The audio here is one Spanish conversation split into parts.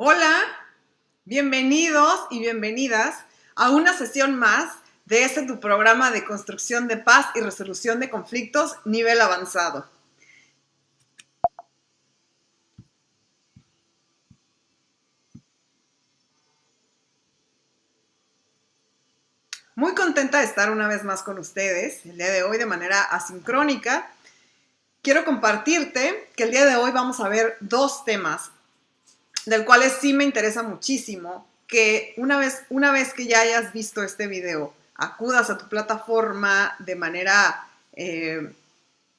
Hola, bienvenidos y bienvenidas a una sesión más de tu programa de construcción de paz y resolución de conflictos nivel avanzado. Muy contenta de estar una vez más con ustedes el día de hoy de manera asincrónica. Quiero compartirte que el día de hoy vamos a ver dos temas del cuales sí me interesa muchísimo que una vez que ya hayas visto este video, acudas a tu plataforma de manera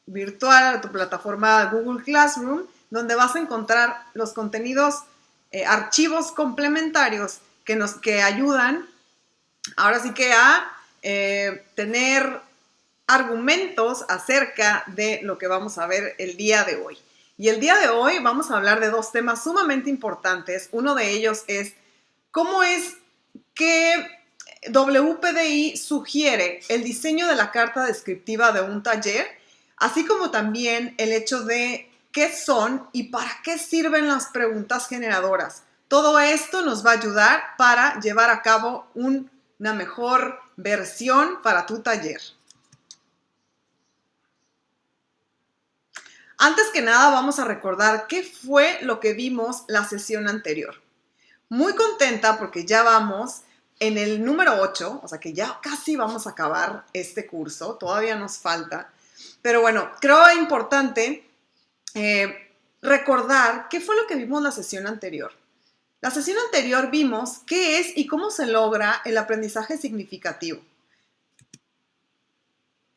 virtual, a tu plataforma Google Classroom, donde vas a encontrar los contenidos, archivos complementarios que ayudan ahora sí que a tener argumentos acerca de lo que vamos a ver el día de hoy. Y el día de hoy vamos a hablar de dos temas sumamente importantes. Uno de ellos es cómo es que WPDI sugiere el diseño de la carta descriptiva de un taller, así como también el hecho de qué son y para qué sirven las preguntas generadoras. Todo esto nos va a ayudar para llevar a cabo una mejor versión para tu taller. Antes que nada, vamos a recordar qué fue lo que vimos la sesión anterior. Muy contenta porque ya vamos en el número 8, o sea que ya casi vamos a acabar este curso, todavía nos falta. Pero bueno, creo importante recordar qué fue lo que vimos la sesión anterior. La sesión anterior vimos qué es y cómo se logra el aprendizaje significativo.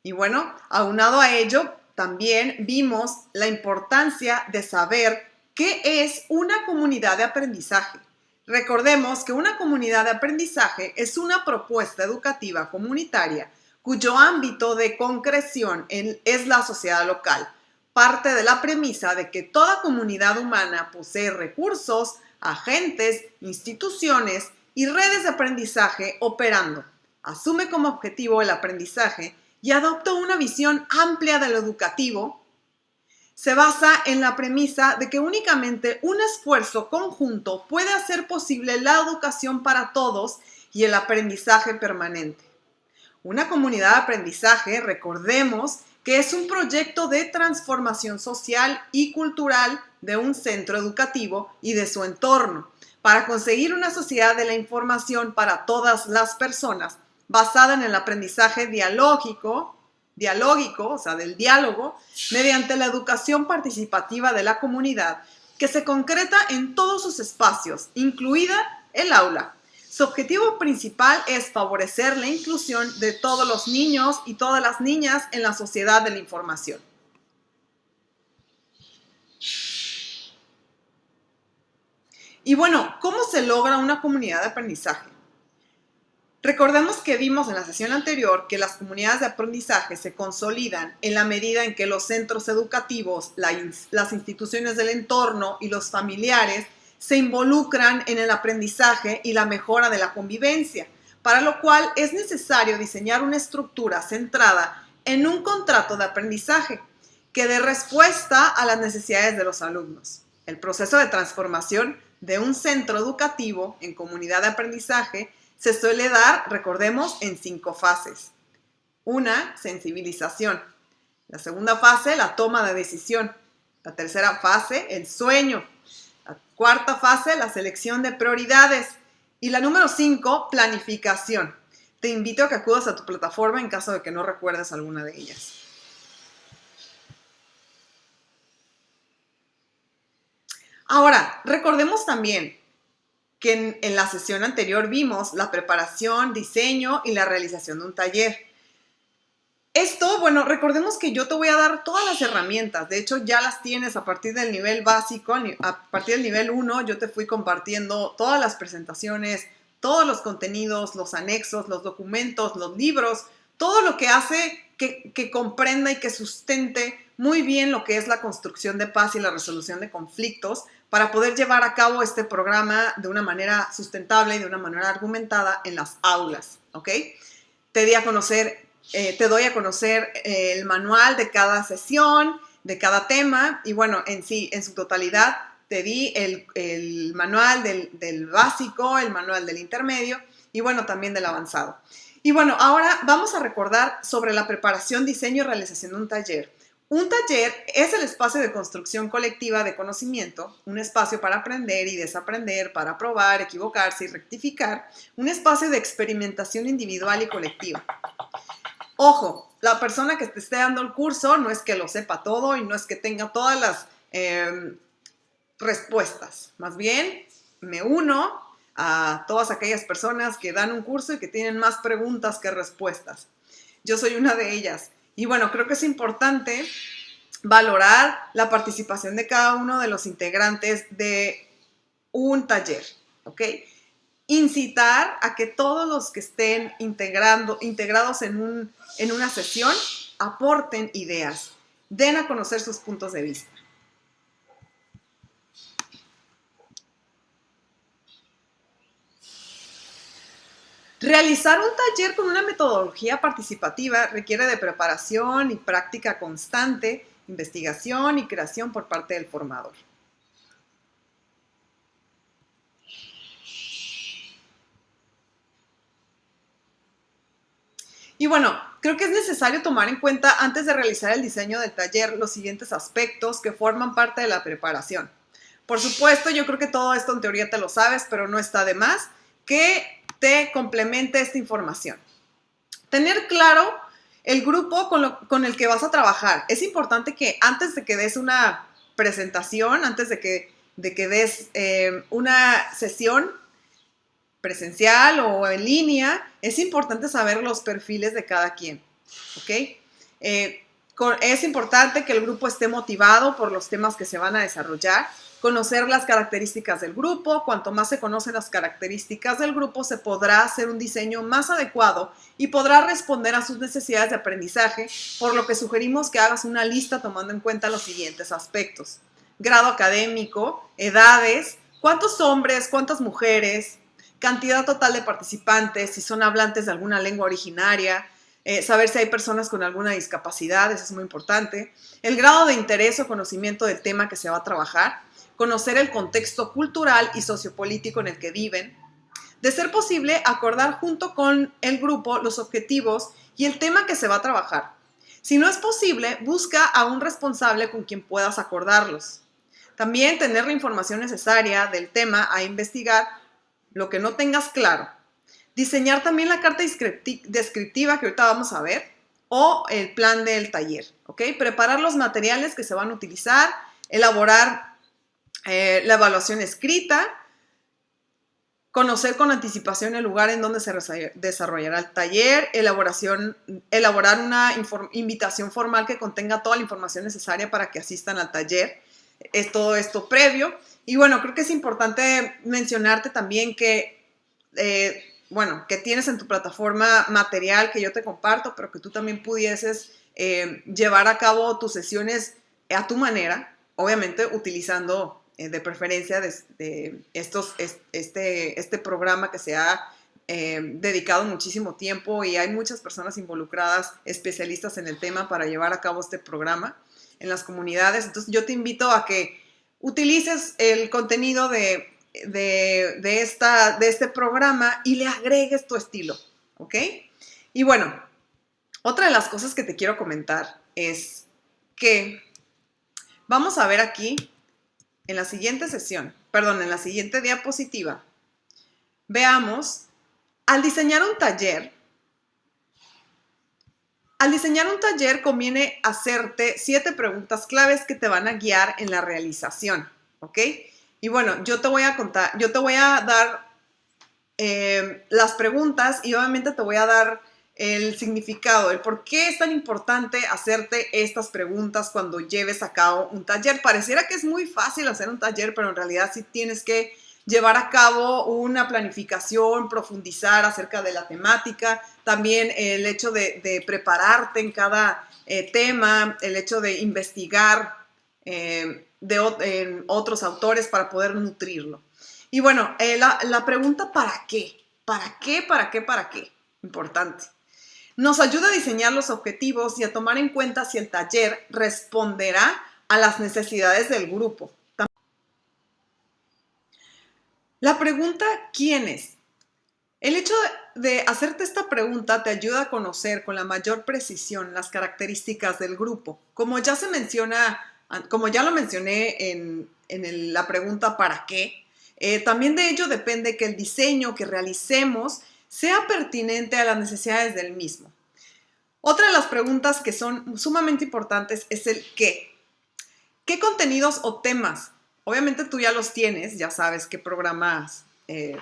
Y bueno, aunado a ello, también vimos la importancia de saber qué es una comunidad de aprendizaje. Recordemos que una comunidad de aprendizaje es una propuesta educativa comunitaria cuyo ámbito de concreción es la sociedad local. Parte de la premisa de que toda comunidad humana posee recursos, agentes, instituciones y redes de aprendizaje operando. Asume como objetivo el aprendizaje y adopta una visión amplia de lo educativo. Se basa en la premisa de que únicamente un esfuerzo conjunto puede hacer posible la educación para todos y el aprendizaje permanente. Una comunidad de aprendizaje, recordemos, que es un proyecto de transformación social y cultural de un centro educativo y de su entorno, para conseguir una sociedad de la información para todas las personas, basada en el aprendizaje dialógico, o sea, del diálogo, mediante la educación participativa de la comunidad, que se concreta en todos sus espacios, incluida el aula. Su objetivo principal es favorecer la inclusión de todos los niños y todas las niñas en la sociedad de la información. Y bueno, ¿cómo se logra una comunidad de aprendizaje? Recordemos que vimos en la sesión anterior que las comunidades de aprendizaje se consolidan en la medida en que los centros educativos, las instituciones del entorno y los familiares se involucran en el aprendizaje y la mejora de la convivencia, para lo cual es necesario diseñar una estructura centrada en un contrato de aprendizaje que dé respuesta a las necesidades de los alumnos. El proceso de transformación de un centro educativo en comunidad de aprendizaje se suele dar, recordemos, en 5 fases. 1, sensibilización. La segunda fase, la toma de decisión. La tercera fase, el sueño. La cuarta fase, la selección de prioridades. Y la número 5, planificación. Te invito a que acudas a tu plataforma en caso de que no recuerdes alguna de ellas. Ahora, recordemos también que en la sesión anterior vimos la preparación, diseño y la realización de un taller. Esto, bueno, recordemos que yo te voy a dar todas las herramientas. De hecho, ya las tienes a partir del nivel básico, a partir del nivel 1, yo te fui compartiendo todas las presentaciones, todos los contenidos, los anexos, los documentos, los libros, todo lo que hace que comprenda y que sustente muy bien lo que es la construcción de paz y la resolución de conflictos para poder llevar a cabo este programa de una manera sustentable y de una manera argumentada en las aulas, ¿ok? Te doy a conocer el manual de cada sesión, de cada tema y bueno, en su totalidad te di el manual del básico, el manual del intermedio y bueno, también del avanzado. Y bueno, ahora vamos a recordar sobre la preparación, diseño y realización de un taller. Un taller es el espacio de construcción colectiva de conocimiento, un espacio para aprender y desaprender, para probar, equivocarse y rectificar, un espacio de experimentación individual y colectiva. Ojo, la persona que te esté dando el curso no es que lo sepa todo y no es que tenga todas las respuestas. Más bien, me uno a todas aquellas personas que dan un curso y que tienen más preguntas que respuestas. Yo soy una de ellas. Y bueno, creo que es importante valorar la participación de cada uno de los integrantes de un taller, ¿ok? Incitar a que todos los que estén integrados en una sesión aporten ideas, den a conocer sus puntos de vista. Realizar un taller con una metodología participativa requiere de preparación y práctica constante, investigación y creación por parte del formador. Y bueno, creo que es necesario tomar en cuenta antes de realizar el diseño del taller los siguientes aspectos que forman parte de la preparación. Por supuesto, yo creo que todo esto en teoría te lo sabes, pero no está de más que te complemente esta información. Tener claro el grupo con el que vas a trabajar. Es importante que antes de que des una presentación, antes de que des una sesión presencial o en línea, es importante saber los perfiles de cada quien, ¿ok? Es importante que el grupo esté motivado por los temas que se van a desarrollar, conocer las características del grupo. Cuanto más se conocen las características del grupo, se podrá hacer un diseño más adecuado y podrá responder a sus necesidades de aprendizaje, por lo que sugerimos que hagas una lista tomando en cuenta los siguientes aspectos: grado académico, edades, cuántos hombres, cuántas mujeres, cantidad total de participantes, si son hablantes de alguna lengua originaria, saber si hay personas con alguna discapacidad, eso es muy importante, el grado de interés o conocimiento del tema que se va a trabajar, conocer el contexto cultural y sociopolítico en el que viven, de ser posible, acordar junto con el grupo los objetivos y el tema que se va a trabajar. Si no es posible, busca a un responsable con quien puedas acordarlos. También tener la información necesaria del tema a investigar, lo que no tengas claro. Diseñar también la carta descriptiva que ahorita vamos a ver o el plan del taller, ¿ok? Preparar los materiales que se van a utilizar, elaborar la evaluación escrita, conocer con anticipación el lugar en donde se desarrollará el taller, elaborar una invitación formal que contenga toda la información necesaria para que asistan al taller. Es todo esto previo. Y bueno, creo que es importante mencionarte también que, que tienes en tu plataforma material que yo te comparto, pero que tú también pudieses llevar a cabo tus sesiones a tu manera, obviamente utilizando de preferencia este programa que se ha dedicado muchísimo tiempo y hay muchas personas involucradas, especialistas en el tema para llevar a cabo este programa en las comunidades. Entonces yo te invito a que utilices el contenido de este programa y le agregues tu estilo, ¿ok? Y bueno, otra de las cosas que te quiero comentar es que vamos a ver aquí en la siguiente en la siguiente diapositiva, veamos, al diseñar un taller conviene hacerte 7 preguntas claves que te van a guiar en la realización, ¿ok? Y bueno, yo te voy a dar las preguntas y obviamente te voy a dar el significado, el por qué es tan importante hacerte estas preguntas cuando lleves a cabo un taller. Pareciera que es muy fácil hacer un taller, pero en realidad sí tienes que llevar a cabo una planificación, profundizar acerca de la temática, también el hecho de prepararte en cada tema, el hecho de investigar en otros autores para poder nutrirlo. Y bueno, la pregunta ¿para qué? ¿Para qué? ¿Para qué? ¿Para qué? Importante. Nos ayuda a diseñar los objetivos y a tomar en cuenta si el taller responderá a las necesidades del grupo. La pregunta ¿quién es? El hecho de hacerte esta pregunta te ayuda a conocer con la mayor precisión las características del grupo. Como ya se menciona, como ya lo mencioné en la pregunta ¿para qué? También de ello depende que el diseño que realicemos sea pertinente a las necesidades del mismo. Otra de las preguntas que son sumamente importantes es el ¿qué? ¿Qué contenidos o temas? Obviamente tú ya los tienes, ya sabes qué programas, que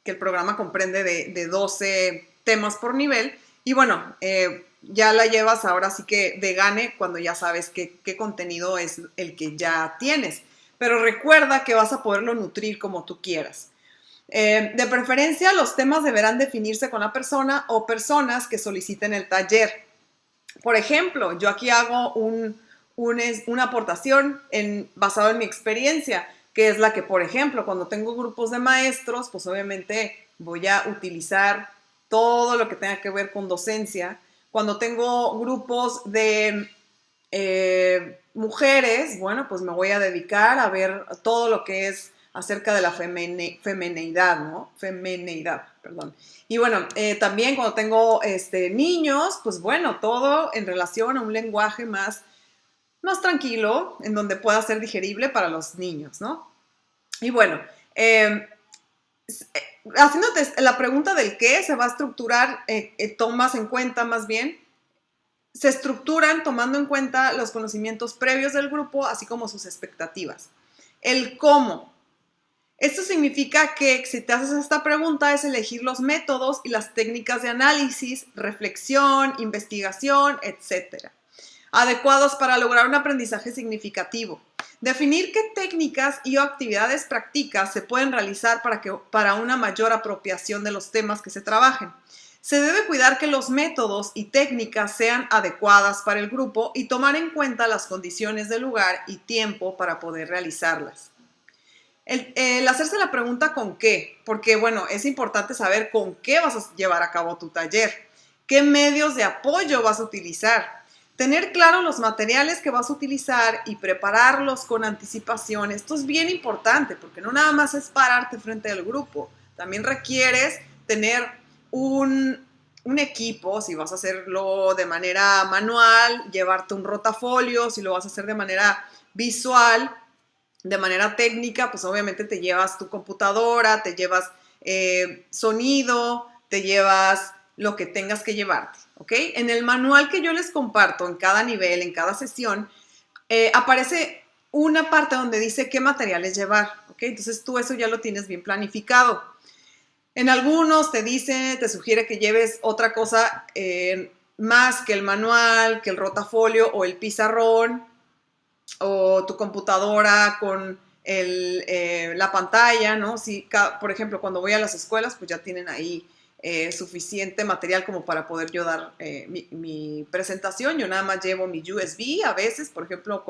el programa comprende de 12 temas por nivel. Y bueno, ya la llevas ahora sí que de gane cuando ya sabes qué contenido es el que ya tienes. Pero recuerda que vas a poderlo nutrir como tú quieras. De preferencia, los temas deberán definirse con la persona o personas que soliciten el taller. Por ejemplo, yo aquí hago una aportación basado en mi experiencia, que es la que, por ejemplo, cuando tengo grupos de maestros, pues obviamente voy a utilizar todo lo que tenga que ver con docencia. Cuando tengo grupos de mujeres, bueno, pues me voy a dedicar a ver todo lo que es acerca de la femineidad, ¿no? Femineidad, perdón. Y bueno, también cuando tengo niños, pues bueno, todo en relación a un lenguaje más tranquilo, en donde pueda ser digerible para los niños, ¿no? Y bueno, haciéndote la pregunta del qué, se va a estructurar, tomas en cuenta más bien, se estructuran tomando en cuenta los conocimientos previos del grupo, así como sus expectativas. El cómo. Esto significa que si te haces esta pregunta es elegir los métodos y las técnicas de análisis, reflexión, investigación, etcétera, adecuados para lograr un aprendizaje significativo. Definir qué técnicas y o actividades prácticas se pueden realizar para una mayor apropiación de los temas que se trabajen. Se debe cuidar que los métodos y técnicas sean adecuadas para el grupo y tomar en cuenta las condiciones del lugar y tiempo para poder realizarlas. El hacerse la pregunta ¿con qué? Porque, bueno, es importante saber con qué vas a llevar a cabo tu taller, qué medios de apoyo vas a utilizar, tener claro los materiales que vas a utilizar y prepararlos con anticipación. Esto es bien importante porque no nada más es pararte frente al grupo, también requieres tener un equipo, si vas a hacerlo de manera manual, llevarte un rotafolio, si lo vas a hacer de manera visual, de manera técnica, pues obviamente te llevas tu computadora, te llevas sonido, te llevas lo que tengas que llevarte, ¿ok? En el manual que yo les comparto en cada nivel, en cada sesión, aparece una parte donde dice qué materiales llevar, ¿ok? Entonces tú eso ya lo tienes bien planificado. En algunos te sugiere que lleves otra cosa más que el manual, que el rotafolio o el pizarrón, o tu computadora con la pantalla, ¿no? Si, por ejemplo, cuando voy a las escuelas, pues ya tienen ahí suficiente material como para poder yo dar mi presentación. Yo nada más llevo mi USB a veces, por ejemplo,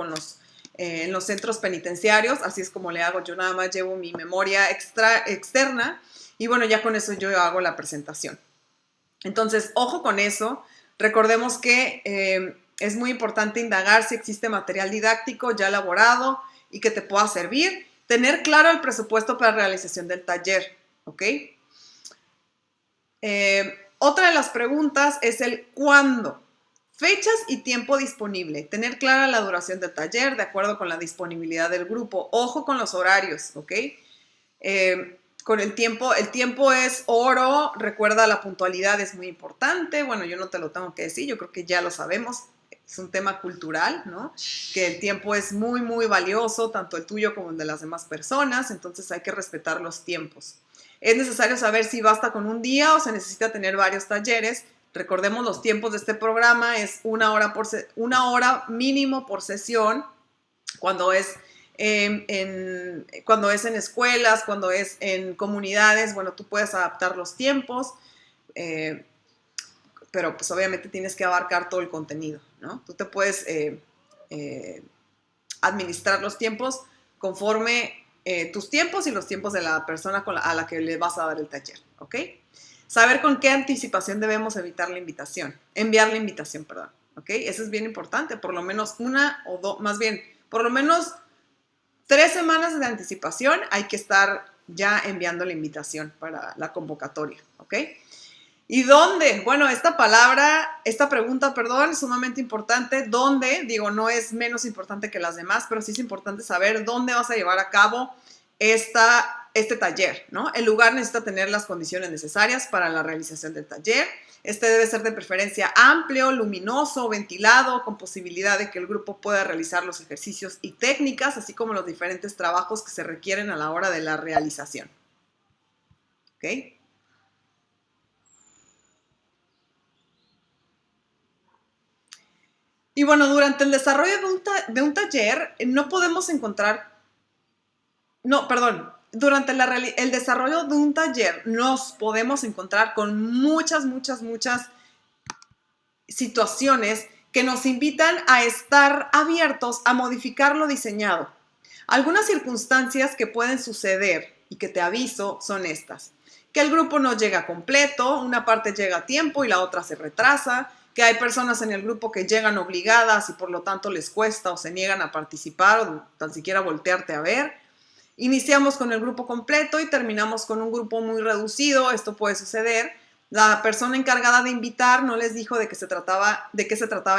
en los centros penitenciarios, así es como le hago. Yo nada más llevo mi memoria externa y bueno, ya con eso yo hago la presentación. Entonces, ojo con eso. Recordemos que es muy importante indagar si existe material didáctico ya elaborado y que te pueda servir. Tener claro el presupuesto para la realización del taller, ¿ok? Otra de las preguntas es el ¿cuándo? Fechas y tiempo disponible. Tener clara la duración del taller de acuerdo con la disponibilidad del grupo. Ojo con los horarios, ¿ok? Con el tiempo es oro, recuerda la puntualidad es muy importante, bueno, yo no te lo tengo que decir, yo creo que ya lo sabemos, es un tema cultural, ¿no? Que el tiempo es muy, muy valioso, tanto el tuyo como el de las demás personas, entonces hay que respetar los tiempos. Es necesario saber si basta con un día o se necesita tener varios talleres. Recordemos los tiempos de este programa, es una hora mínimo por sesión, cuando es cuando es en escuelas, cuando es en comunidades, bueno, tú puedes adaptar los tiempos, pero pues obviamente tienes que abarcar todo el contenido, ¿no? Tú te puedes administrar los tiempos conforme tus tiempos y los tiempos de la persona a la que le vas a dar el taller, ¿ok? Saber con qué anticipación debemos enviar la invitación, perdón, ¿ok? Eso es bien importante, por lo menos una o dos, más bien, por lo menos 3 semanas de anticipación hay que estar ya enviando la invitación para la convocatoria, ¿ok? ¿Y dónde? Bueno, esta pregunta, es sumamente importante. ¿Dónde? Digo, no es menos importante que las demás, pero sí es importante saber dónde vas a llevar a cabo este taller, ¿no? El lugar necesita tener las condiciones necesarias para la realización del taller. Este debe ser de preferencia amplio, luminoso, ventilado, con posibilidad de que el grupo pueda realizar los ejercicios y técnicas, así como los diferentes trabajos que se requieren a la hora de la realización. ¿Ok? Y bueno, durante el desarrollo de un taller no podemos encontrar, durante el desarrollo de un taller nos podemos encontrar con muchas situaciones que nos invitan a estar abiertos a modificar lo diseñado. Algunas circunstancias que pueden suceder y que te aviso son estas: que el grupo no llega completo, una parte llega a tiempo y la otra se retrasa, que hay personas en el grupo que llegan obligadas y por lo tanto les cuesta o se niegan a participar o tan siquiera voltearte a ver. Iniciamos con el grupo completo y terminamos con un grupo muy reducido. Esto puede suceder. La persona encargada de invitar no les dijo de qué se trataba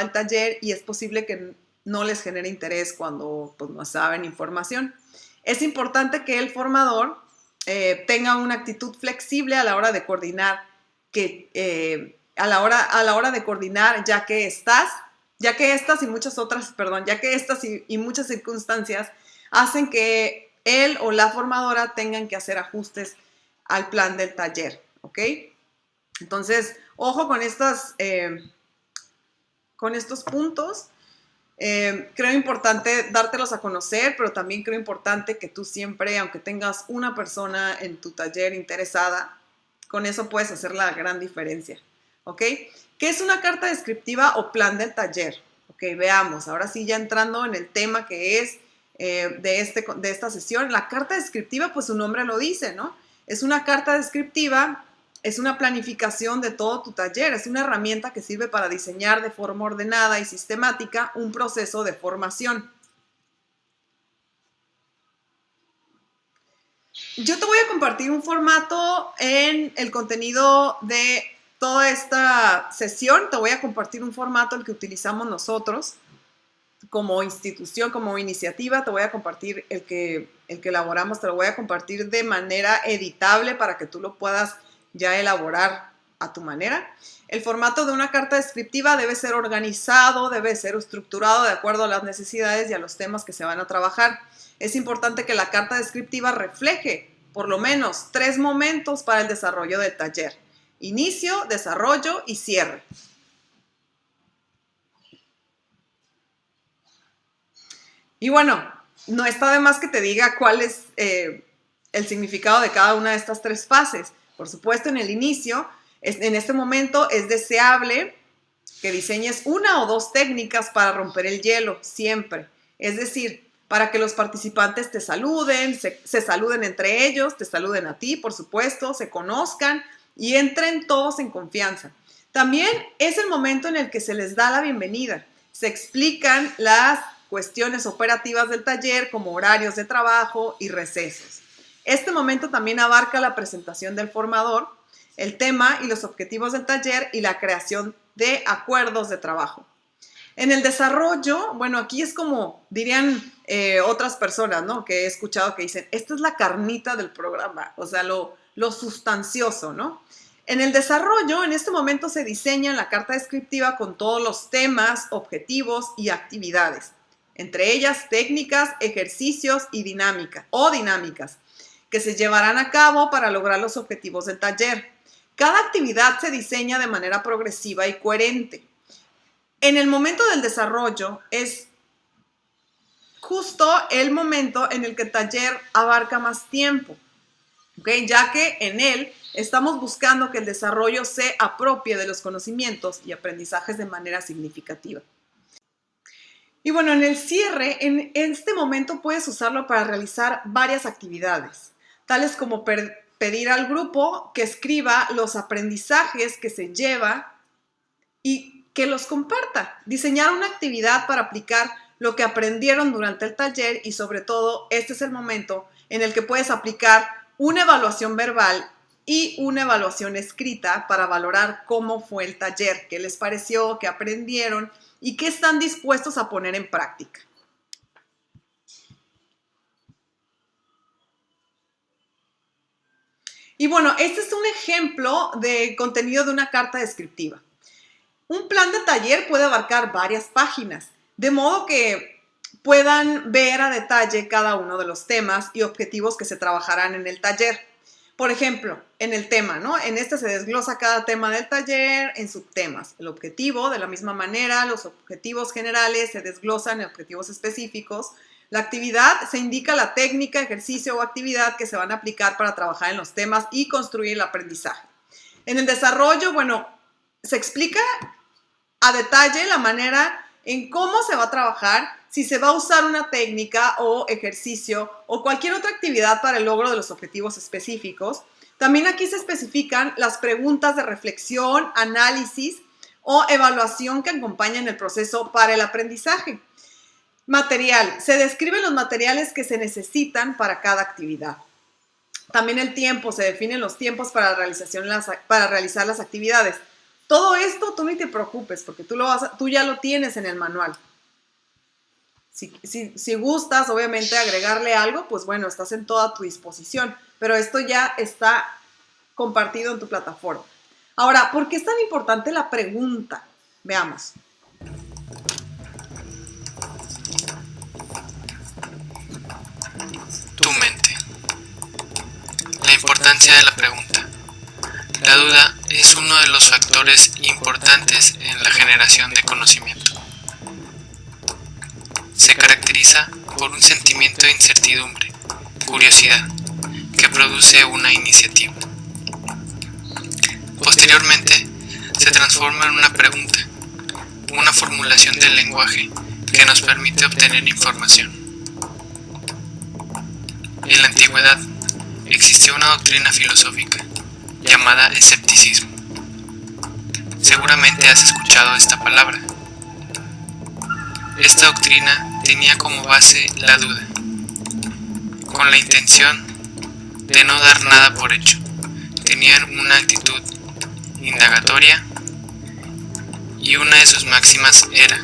el taller y es posible que no les genere interés cuando pues, no saben información. Es importante que el formador tenga una actitud flexible a la hora de coordinar, a la hora de coordinar, ya que estas y muchas circunstancias hacen que él o la formadora tengan que hacer ajustes al plan del taller, ¿ok? Entonces, ojo con estos puntos. Creo importante dártelos a conocer, pero también creo importante que tú siempre, aunque tengas una persona en tu taller interesada, con eso puedes hacer la gran diferencia, ¿ok? ¿Qué es una carta descriptiva o plan del taller? Ok, veamos, ahora sí ya entrando en el tema que es de esta sesión. La carta descriptiva, pues su nombre lo dice, ¿no? Es una carta descriptiva. Es una planificación de todo tu taller, es una herramienta que sirve para diseñar de forma ordenada y sistemática un proceso de formación. Yo te voy a compartir un formato en el contenido de toda esta sesión. Te voy a compartir un formato el que utilizamos nosotros como institución, como iniciativa. Te voy a compartir el que elaboramos, te lo voy a compartir de manera editable para que tú lo puedas ya elaborar a tu manera. El formato de una carta descriptiva debe ser organizado, debe ser estructurado de acuerdo a las necesidades y a los temas que se van a trabajar. Es importante que la carta descriptiva refleje por lo menos 3 momentos para el desarrollo del taller: inicio, desarrollo y cierre. Y bueno, no está de más que te diga cuál es el significado de cada una de estas 3 fases. Por supuesto, en el inicio, en este momento es deseable que diseñes 1 o 2 técnicas para romper el hielo, siempre. Es decir, para que los participantes te saluden, se saluden entre ellos, te saluden a ti, por supuesto, se conozcan y entren todos en confianza. También es el momento en el que se les da la bienvenida. Se explican las cuestiones operativas del taller, como horarios de trabajo y recesos. Este momento también abarca la presentación del formador, el tema y los objetivos del taller y la creación de acuerdos de trabajo. En el desarrollo, bueno, aquí es como dirían otras personas, ¿no? Que he escuchado que dicen, esta es la carnita del programa, o sea, lo sustancioso, ¿no? En el desarrollo, en este momento se diseña la carta descriptiva con todos los temas, objetivos y actividades, entre ellas técnicas, ejercicios y dinámicas, que se llevarán a cabo para lograr los objetivos del taller. Cada actividad se diseña de manera progresiva y coherente. En el momento del desarrollo es justo el momento en el que el taller abarca más tiempo, ¿okay? Ya que en él estamos buscando que el desarrollo se apropie de los conocimientos y aprendizajes de manera significativa. Y bueno, en el cierre, en este momento puedes usarlo para realizar varias actividades, tales como pedir al grupo que escriba los aprendizajes que se lleva y que los comparta. Diseñar una actividad para aplicar lo que aprendieron durante el taller y sobre todo este es el momento en el que puedes aplicar una evaluación verbal y una evaluación escrita para valorar cómo fue el taller, qué les pareció, qué aprendieron y qué están dispuestos a poner en práctica. Y bueno, este es un ejemplo de contenido de una carta descriptiva. Un plan de taller puede abarcar varias páginas, de modo que puedan ver a detalle cada uno de los temas y objetivos que se trabajarán en el taller. Por ejemplo, en el tema, ¿no? En este se desglosa cada tema del taller en subtemas. El objetivo, de la misma manera, los objetivos generales se desglosan en objetivos específicos. La actividad se indica la técnica, ejercicio o actividad que se van a aplicar para trabajar en los temas y construir el aprendizaje. En el desarrollo, bueno, se explica a detalle la manera en cómo se va a trabajar, si se va a usar una técnica o ejercicio o cualquier otra actividad para el logro de los objetivos específicos. También aquí se especifican las preguntas de reflexión, análisis o evaluación que acompañan el proceso para el aprendizaje. Material. Se describen los materiales que se necesitan para cada actividad. También el tiempo. Se definen los tiempos para realizar las actividades. Todo esto tú ni te preocupes porque tú ya lo tienes en el manual. Si gustas, obviamente, agregarle algo, pues bueno, estás en toda tu disposición. Pero esto ya está compartido en tu plataforma. Ahora, ¿por qué es tan importante la pregunta? Veamos. Tu mente. La importancia de la pregunta. La duda es uno de los factores importantes en la generación de conocimiento. Se caracteriza por un sentimiento de incertidumbre, curiosidad, que produce una iniciativa. Posteriormente, se transforma en una pregunta, una formulación del lenguaje que nos permite obtener información. En la antigüedad, existió una doctrina filosófica llamada escepticismo. Seguramente has escuchado esta palabra. Esta doctrina tenía como base la duda, con la intención de no dar nada por hecho. Tenían una actitud indagatoria y una de sus máximas era: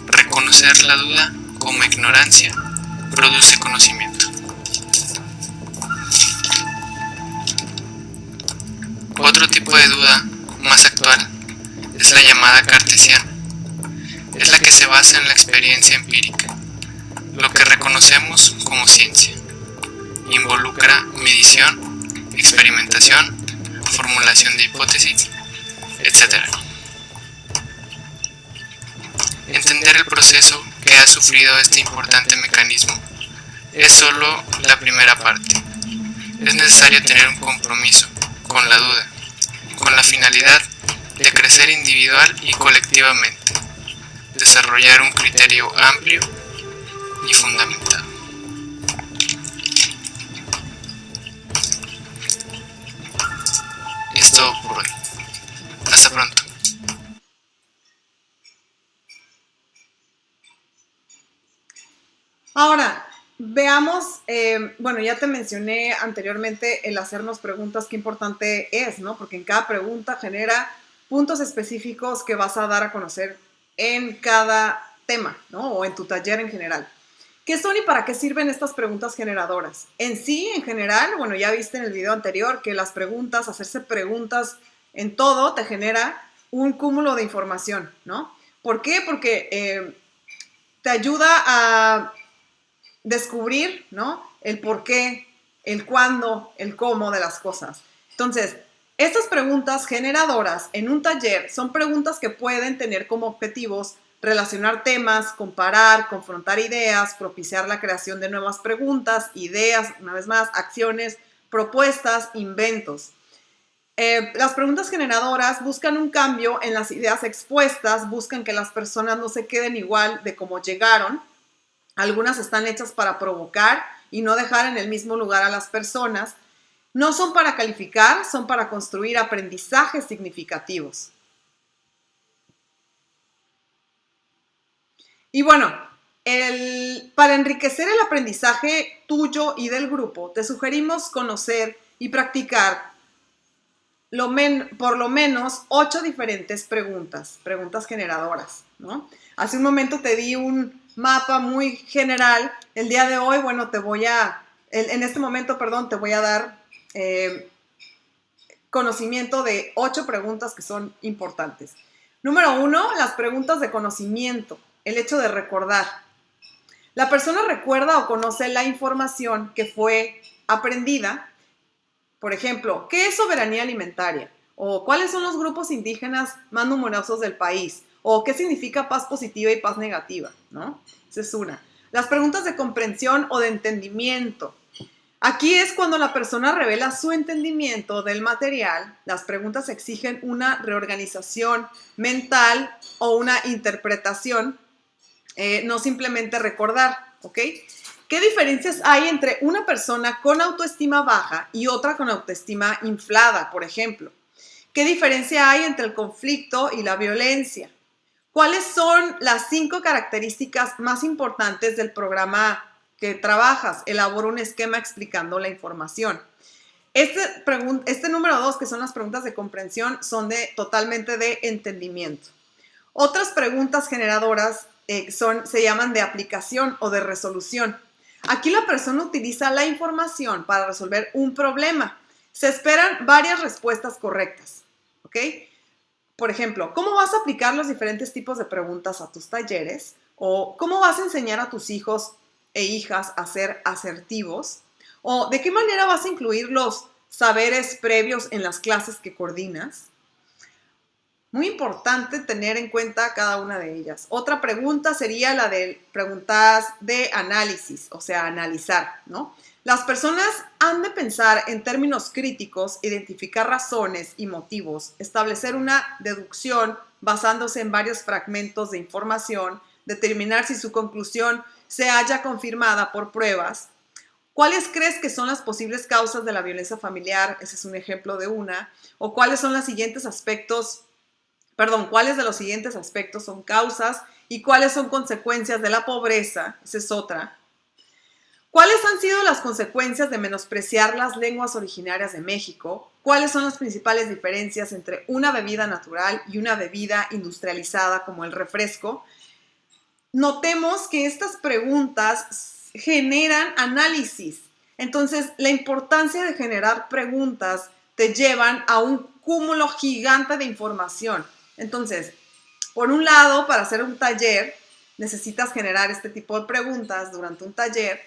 reconocer la duda como ignorancia produce conocimiento. Otro tipo de duda más actual es la llamada cartesiana. Es la que se basa en la experiencia empírica, lo que reconocemos como ciencia. Involucra medición, experimentación, formulación de hipótesis, etc. Entender el proceso que ha sufrido este importante mecanismo es solo la primera parte. Es necesario tener un compromiso con la duda, con la finalidad de crecer individual y colectivamente, desarrollar un criterio amplio y fundamentado. Es todo por hoy. Hasta pronto. Ahora, veamos, bueno, ya te mencioné anteriormente el hacernos preguntas, qué importante es, ¿no? Porque en cada pregunta genera puntos específicos que vas a dar a conocer en cada tema, ¿no? O en tu taller en general. ¿Qué son y para qué sirven estas preguntas generadoras? En sí, en general, bueno, ya viste en el video anterior que las preguntas, hacerse preguntas en todo, te genera un cúmulo de información, ¿no? ¿Por qué? Porque te ayuda a descubrir, ¿no? El por qué, el cuándo, el cómo de las cosas. Entonces, estas preguntas generadoras en un taller son preguntas que pueden tener como objetivos relacionar temas, comparar, confrontar ideas, propiciar la creación de nuevas preguntas, ideas, una vez más, acciones, propuestas, inventos. Las preguntas generadoras buscan un cambio en las ideas expuestas, buscan que las personas no se queden igual de cómo llegaron. Algunas están hechas para provocar y no dejar en el mismo lugar a las personas. No son para calificar, son para construir aprendizajes significativos. Y bueno, Para enriquecer el aprendizaje tuyo y del grupo, te sugerimos conocer y practicar por lo menos 8 diferentes preguntas generadoras, ¿no? Hace un momento te di un mapa muy general. El día de hoy, bueno, en este momento, perdón, te voy a dar conocimiento de 8 preguntas que son importantes. Número 1, las preguntas de conocimiento, el hecho de recordar. La persona recuerda o conoce la información que fue aprendida. Por ejemplo, ¿qué es soberanía alimentaria? ¿O cuáles son los grupos indígenas más numerosos del país? ¿O qué significa paz positiva y paz negativa? ¿No? Esa es una. Las preguntas de comprensión o de entendimiento. Aquí es cuando la persona revela su entendimiento del material. Las preguntas exigen una reorganización mental o una interpretación, no simplemente recordar, ¿ok? ¿Qué diferencias hay entre una persona con autoestima baja y otra con autoestima inflada, por ejemplo? ¿Qué diferencia hay entre el conflicto y la violencia? ¿Cuáles son las 5 características más importantes del programa que trabajas? Elabora un esquema explicando la información. Este número 2, que son las preguntas de comprensión, son totalmente de entendimiento. Otras preguntas generadoras se llaman de aplicación o de resolución. Aquí la persona utiliza la información para resolver un problema. Se esperan varias respuestas correctas, ¿ok? Por ejemplo, ¿cómo vas a aplicar los diferentes tipos de preguntas a tus talleres? ¿O cómo vas a enseñar a tus hijos e hijas a ser asertivos? ¿O de qué manera vas a incluir los saberes previos en las clases que coordinas? Muy importante tener en cuenta cada una de ellas. Otra pregunta sería la de preguntas de análisis, o sea, analizar, ¿no? Las personas han de pensar en términos críticos, identificar razones y motivos, establecer una deducción basándose en varios fragmentos de información, determinar si su conclusión se halla confirmada por pruebas. ¿Cuáles crees que son las posibles causas de la violencia familiar? Ese es un ejemplo de una. O cuáles de los siguientes aspectos son causas y cuáles son consecuencias de la pobreza. Esa es otra. ¿Cuáles han sido las consecuencias de menospreciar las lenguas originarias de México? ¿Cuáles son las principales diferencias entre una bebida natural y una bebida industrializada como el refresco? Notemos que estas preguntas generan análisis. Entonces, la importancia de generar preguntas te llevan a un cúmulo gigante de información. Entonces, por un lado, para hacer un taller, necesitas generar este tipo de preguntas durante un taller.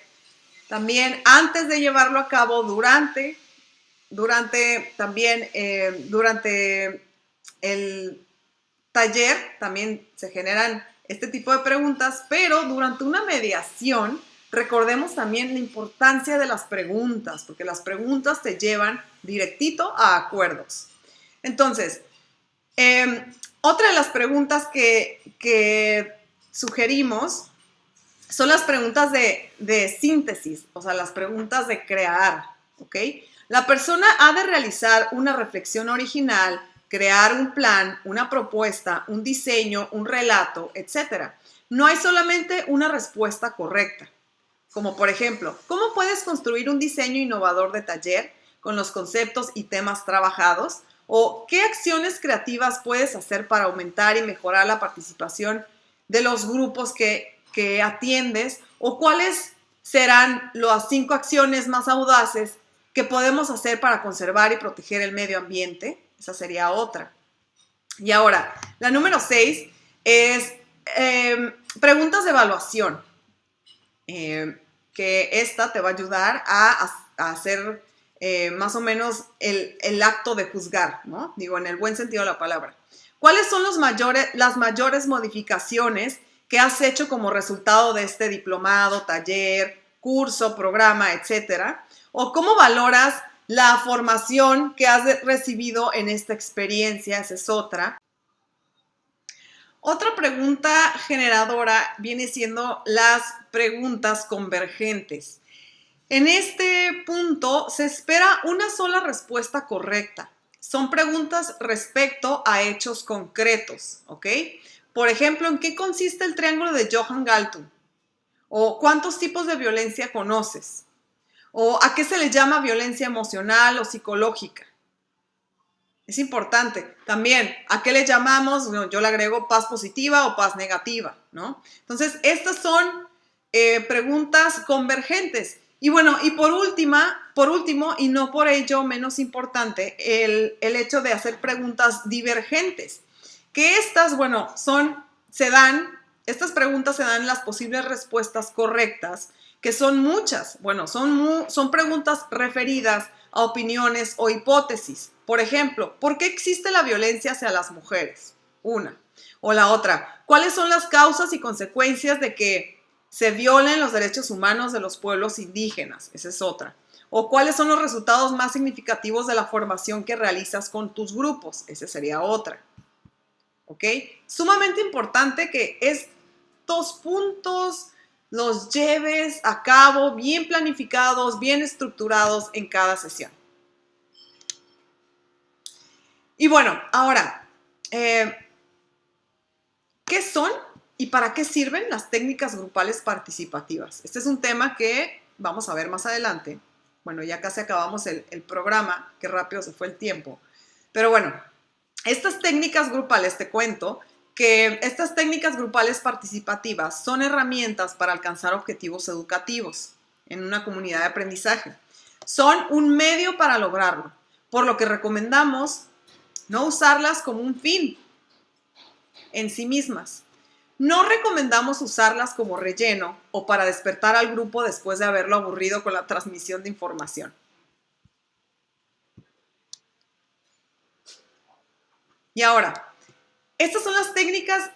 También antes de llevarlo a cabo, durante el taller, también se generan este tipo de preguntas, pero durante una mediación, recordemos también la importancia de las preguntas, porque las preguntas te llevan directito a acuerdos. Entonces, otra de las preguntas que sugerimos son las preguntas de síntesis, o sea, las preguntas de crear, ¿ok? La persona ha de realizar una reflexión original, crear un plan, una propuesta, un diseño, un relato, etc. No hay solamente una respuesta correcta, como por ejemplo, ¿cómo puedes construir un diseño innovador de taller con los conceptos y temas trabajados? ¿O qué acciones creativas puedes hacer para aumentar y mejorar la participación de los grupos que atiendes? ¿O cuáles serán las 5 acciones más audaces que podemos hacer para conservar y proteger el medio ambiente? Esa sería otra. Y ahora, la número 6 es preguntas de evaluación, que esta te va a ayudar a hacer más o menos el acto de juzgar, ¿no? Digo, en el buen sentido de la palabra. ¿Cuáles son las mayores modificaciones que has hecho como resultado de este diplomado, taller, curso, programa, etcétera? ¿O cómo valoras la formación que has recibido en esta experiencia? Esa es otra. Otra pregunta generadora viene siendo las preguntas convergentes. En este punto se espera una sola respuesta correcta. Son preguntas respecto a hechos concretos, ¿ok? Por ejemplo, ¿en qué consiste el triángulo de Johann Galtung? ¿O cuántos tipos de violencia conoces? ¿O a qué se le llama violencia emocional o psicológica? Es importante. También, ¿a qué le llamamos? Bueno, yo le agrego paz positiva o paz negativa, ¿no? Entonces, estas son preguntas convergentes. Y bueno, y por último, y no por ello menos importante, el hecho de hacer preguntas divergentes. Que estas, bueno, estas preguntas se dan las posibles respuestas correctas, que son muchas. Bueno, son preguntas referidas a opiniones o hipótesis. Por ejemplo, ¿por qué existe la violencia hacia las mujeres? Una. O la otra, ¿cuáles son las causas y consecuencias de que se violen los derechos humanos de los pueblos indígenas? Esa es otra. O ¿cuáles son los resultados más significativos de la formación que realizas con tus grupos? Esa sería otra. ¿Ok? Sumamente importante que estos puntos los lleves a cabo bien planificados, bien estructurados en cada sesión. Y bueno, ahora, ¿qué son y para qué sirven las técnicas grupales participativas? Este es un tema que vamos a ver más adelante. Bueno, ya casi acabamos el programa, qué rápido se fue el tiempo. Pero bueno, estas técnicas grupales, te cuento que estas técnicas grupales participativas son herramientas para alcanzar objetivos educativos en una comunidad de aprendizaje. Son un medio para lograrlo, por lo que recomendamos no usarlas como un fin en sí mismas. No recomendamos usarlas como relleno o para despertar al grupo después de haberlo aburrido con la transmisión de información. Y ahora, estas son las técnicas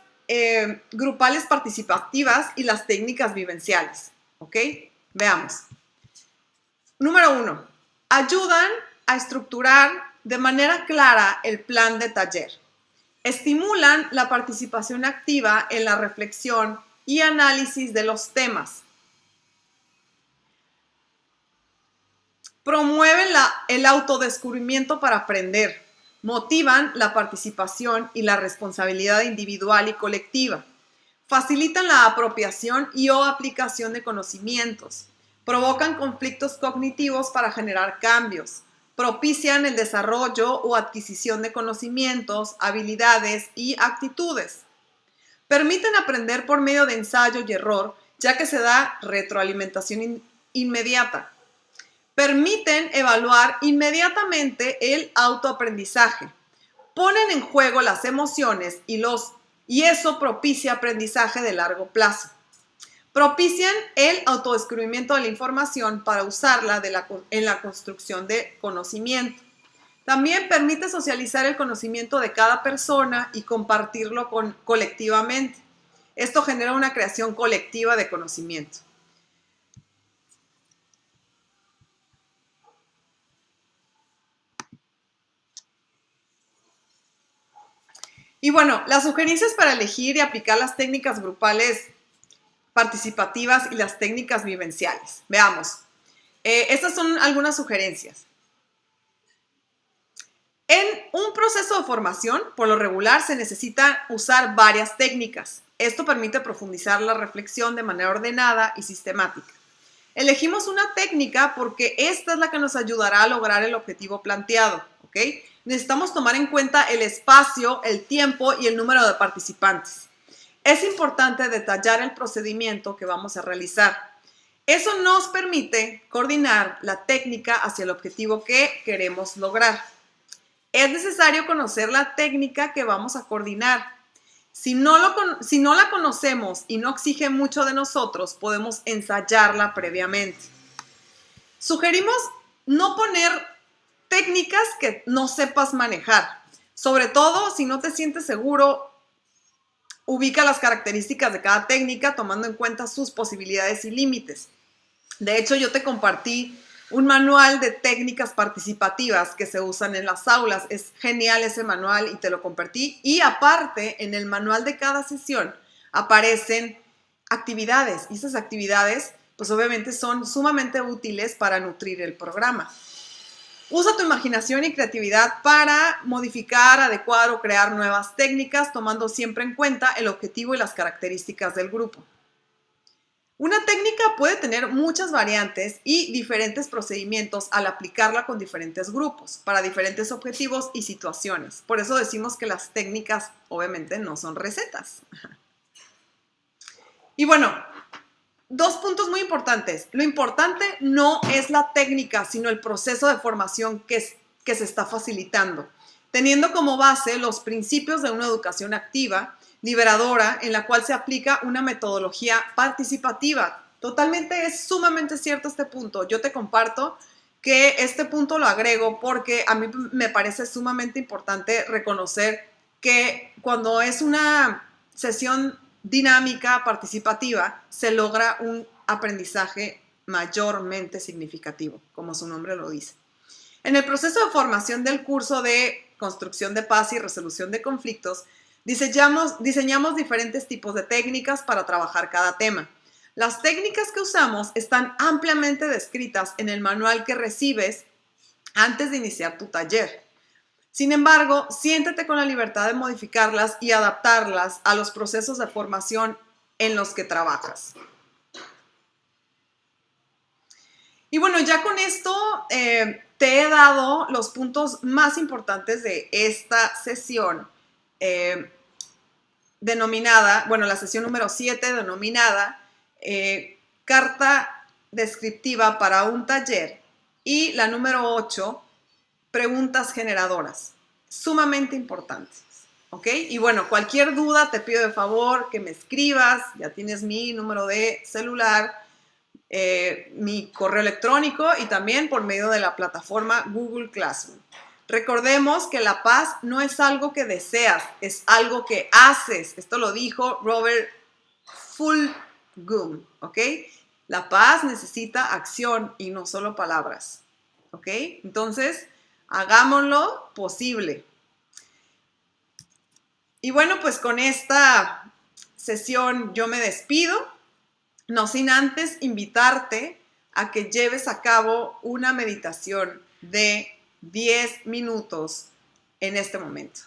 grupales participativas y las técnicas vivenciales. ¿Ok? Veamos. Número 1. Ayudan a estructurar de manera clara el plan de taller. Estimulan la participación activa en la reflexión y análisis de los temas. Promueven el autodescubrimiento para aprender. Motivan la participación y la responsabilidad individual y colectiva. Facilitan la apropiación y o aplicación de conocimientos. Provocan conflictos cognitivos para generar cambios. Propician el desarrollo o adquisición de conocimientos, habilidades y actitudes. Permiten aprender por medio de ensayo y error, ya que se da retroalimentación inmediata. Permiten evaluar inmediatamente el autoaprendizaje. Ponen en juego las emociones y eso propicia aprendizaje de largo plazo. Propician el autodescubrimiento de la información para usarla en la construcción de conocimiento. También permite socializar el conocimiento de cada persona y compartirlo colectivamente. Esto genera una creación colectiva de conocimiento. Y bueno, las sugerencias para elegir y aplicar las técnicas grupales participativas y las técnicas vivenciales. Veamos. Estas son algunas sugerencias. En un proceso de formación, por lo regular, se necesita usar varias técnicas. Esto permite profundizar la reflexión de manera ordenada y sistemática. Elegimos una técnica porque esta es la que nos ayudará a lograr el objetivo planteado, ¿ok? Necesitamos tomar en cuenta el espacio, el tiempo y el número de participantes. Es importante detallar el procedimiento que vamos a realizar. Eso nos permite coordinar la técnica hacia el objetivo que queremos lograr. Es necesario conocer la técnica que vamos a coordinar. Si no la conocemos y no exige mucho de nosotros, podemos ensayarla previamente. Sugerimos no poner técnicas que no sepas manejar. Sobre todo, si no te sientes seguro, ubica las características de cada técnica tomando en cuenta sus posibilidades y límites. De hecho, yo te compartí un manual de técnicas participativas que se usan en las aulas. Es genial ese manual y te lo compartí. Y aparte, en el manual de cada sesión aparecen actividades. Y esas actividades, pues obviamente son sumamente útiles para nutrir el programa. Usa tu imaginación y creatividad para modificar, adecuar o crear nuevas técnicas, tomando siempre en cuenta el objetivo y las características del grupo. Una técnica puede tener muchas variantes y diferentes procedimientos al aplicarla con diferentes grupos, para diferentes objetivos y situaciones. Por eso decimos que las técnicas obviamente no son recetas. Y bueno, dos puntos muy importantes. Lo importante no es la técnica, sino el proceso de formación que se está facilitando, teniendo como base los principios de una educación activa, liberadora, en la cual se aplica una metodología participativa. Totalmente, es sumamente cierto este punto. Yo te comparto que este punto lo agrego porque a mí me parece sumamente importante reconocer que cuando es una sesión dinámica, participativa, se logra un aprendizaje mayormente significativo, como su nombre lo dice. En el proceso de formación del curso de construcción de paz y resolución de conflictos, diseñamos diferentes tipos de técnicas para trabajar cada tema. Las técnicas que usamos están ampliamente descritas en el manual que recibes antes de iniciar tu taller. Sin embargo, siéntete con la libertad de modificarlas y adaptarlas a los procesos de formación en los que trabajas. Y bueno, ya con esto te he dado los puntos más importantes de esta sesión denominada, bueno, la sesión número 7 denominada Carta descriptiva para un taller, y la número 8, preguntas generadoras, sumamente importantes, ¿ok? Y bueno, cualquier duda te pido de favor que me escribas, ya tienes mi número de celular, mi correo electrónico y también por medio de la plataforma Google Classroom. Recordemos que la paz no es algo que deseas, es algo que haces. Esto lo dijo Robert Fulghum, ¿ok? La paz necesita acción y no solo palabras, ¿ok? Entonces, hagámoslo posible. Y bueno, pues con esta sesión yo me despido, no sin antes invitarte a que lleves a cabo una meditación de 10 minutos en este momento.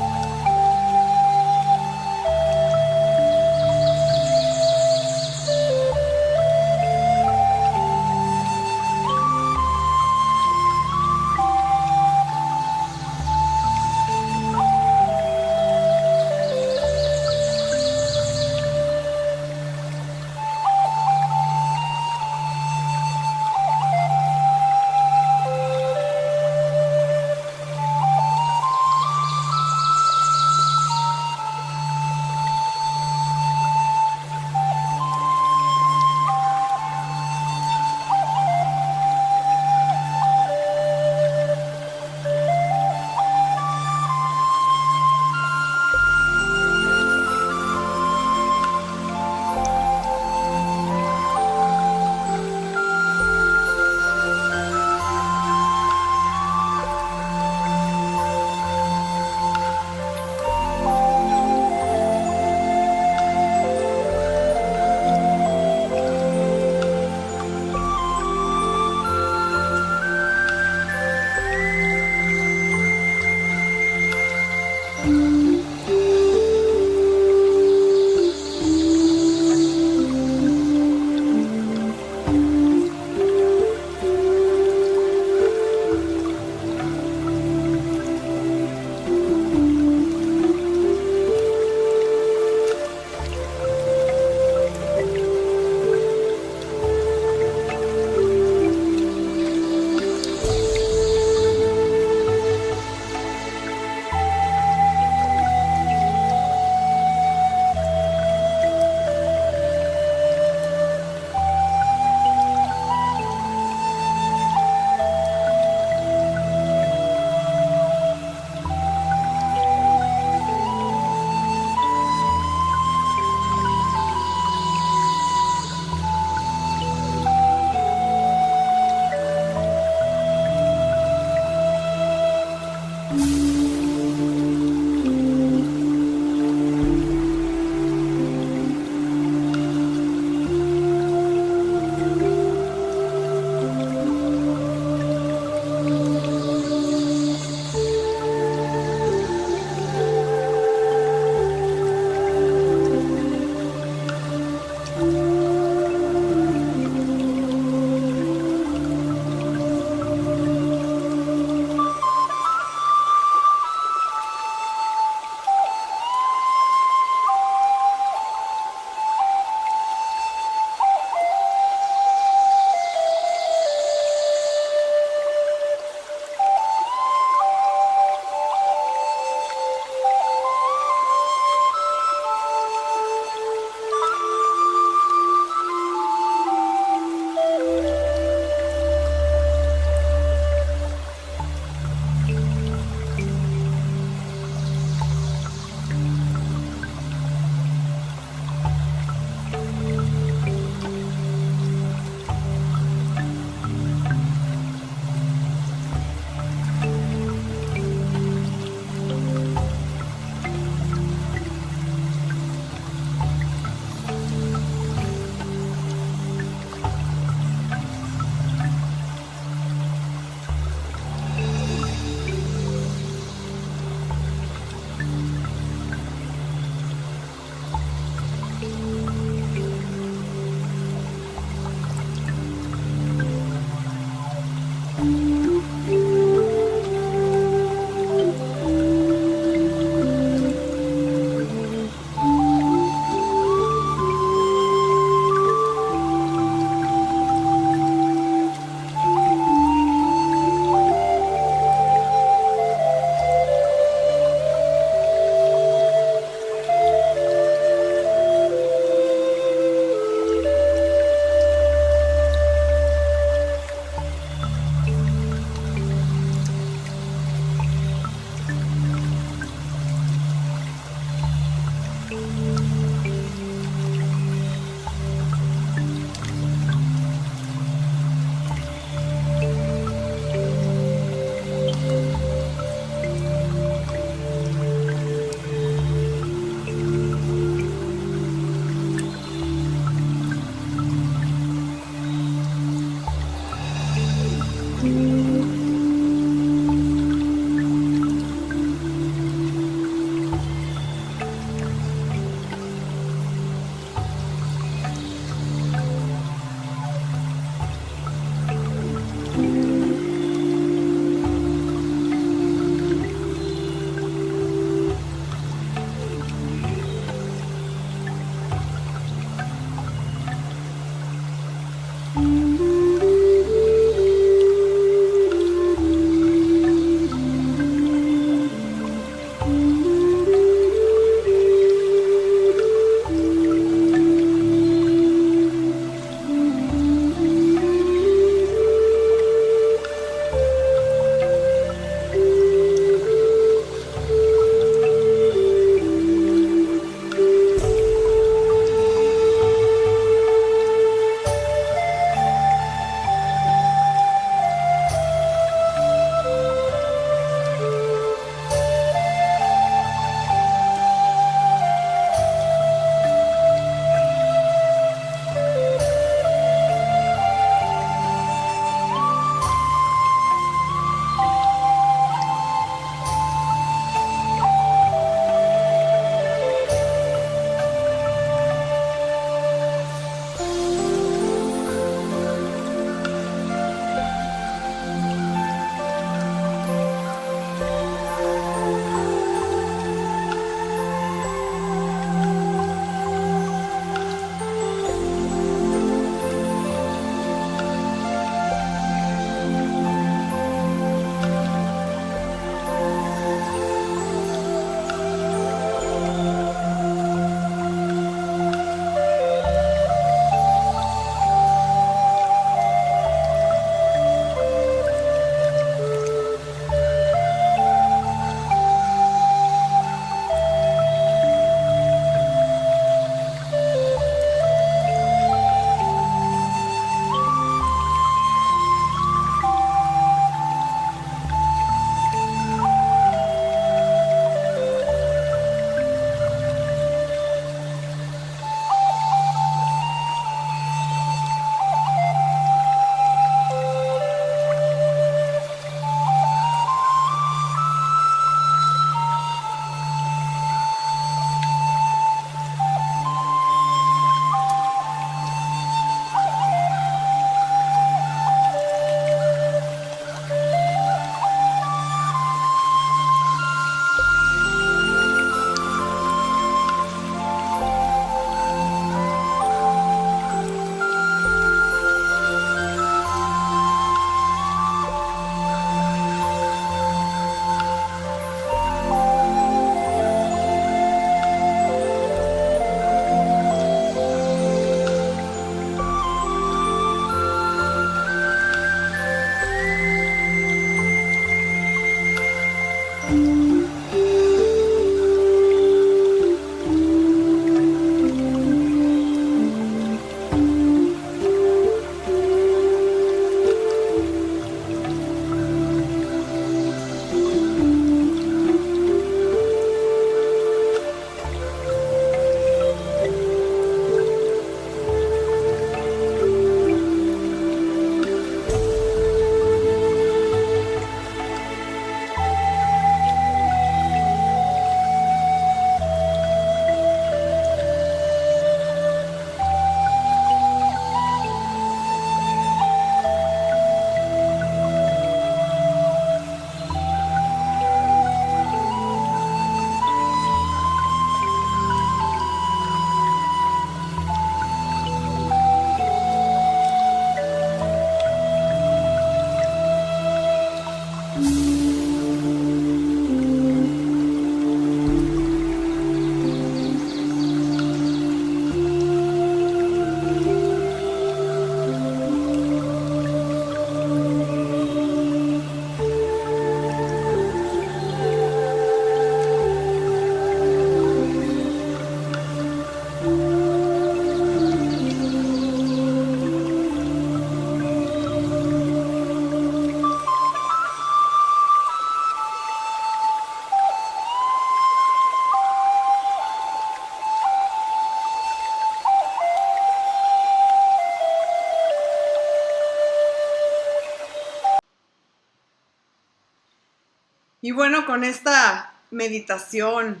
Y bueno, con esta meditación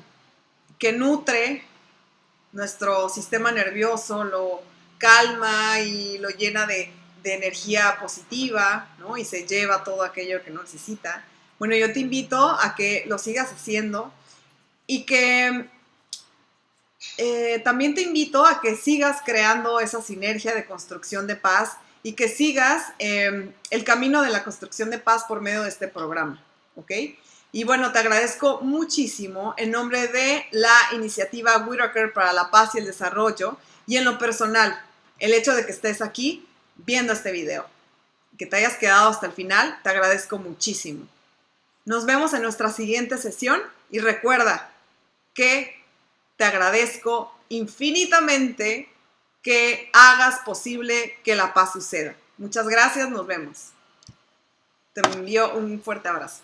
que nutre nuestro sistema nervioso, lo calma y lo llena de energía positiva, ¿no? Y se lleva todo aquello que no necesita. Bueno, yo te invito a que lo sigas haciendo y que también te invito a que sigas creando esa sinergia de construcción de paz y que sigas el camino de la construcción de paz por medio de este programa, ¿ok? Y bueno, te agradezco muchísimo en nombre de la iniciativa Whitaker para la Paz y el Desarrollo y en lo personal, el hecho de que estés aquí viendo este video, que te hayas quedado hasta el final, te agradezco muchísimo. Nos vemos en nuestra siguiente sesión y recuerda que te agradezco infinitamente que hagas posible que la paz suceda. Muchas gracias, nos vemos. Te envío un fuerte abrazo.